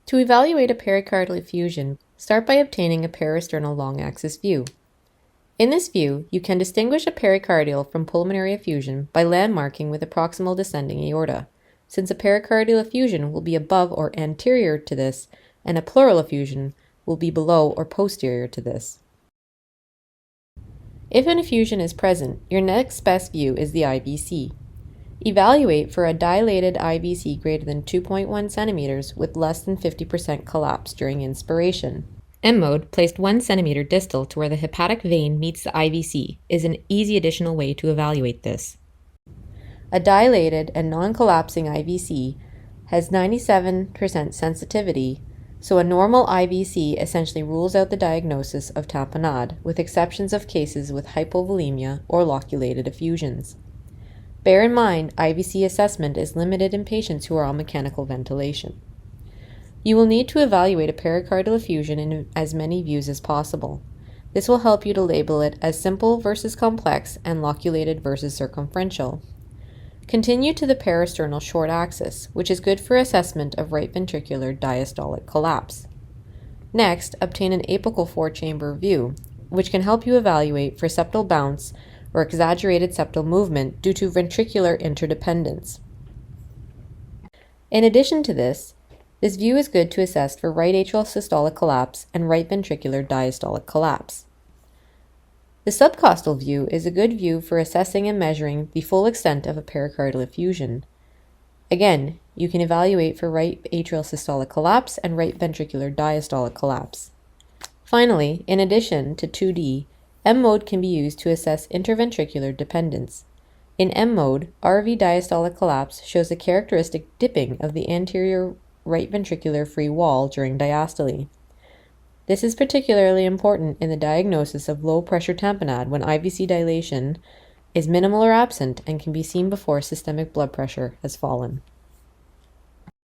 To evaluate a pericardial effusion, start by obtaining a peristernal long-axis view. In this view, you can distinguish a pericardial from pulmonary effusion by landmarking with a proximal descending aorta, since a pericardial effusion will be above or anterior to this, and a pleural effusion will be below or posterior to this. If an effusion is present, your next best view is the IVC. Evaluate for a dilated IVC greater than 2.1 centimeters with less than 50% collapse during inspiration. M mode, placed 1 centimeter distal to where the hepatic vein meets the IVC, is an easy additional way to evaluate this. A dilated and non-collapsing IVC has 97% sensitivity, so a normal IVC essentially rules out the diagnosis of tamponade, with exceptions of cases with hypovolemia or loculated effusions. Bear in mind, IVC assessment is limited in patients who are on mechanical ventilation. You will need to evaluate a pericardial effusion in as many views as possible. This will help you to label it as simple versus complex and loculated versus circumferential. Continue to the peristernal short axis, which is good for assessment of right ventricular diastolic collapse. Next, obtain an apical four-chamber view, which can help you evaluate for septal bounce or exaggerated septal movement due to ventricular interdependence. In addition to this view is good to assess for right atrial systolic collapse and right ventricular diastolic collapse. The subcostal view is a good view for assessing and measuring the full extent of a pericardial effusion. Again, you can evaluate for right atrial systolic collapse and right ventricular diastolic collapse. Finally, in addition to 2D, M mode can be used to assess interventricular dependence. In M mode, RV diastolic collapse shows a characteristic dipping of the anterior right ventricular free wall during diastole. This is particularly important in the diagnosis of low-pressure tamponade when IVC dilation is minimal or absent and can be seen before systemic blood pressure has fallen.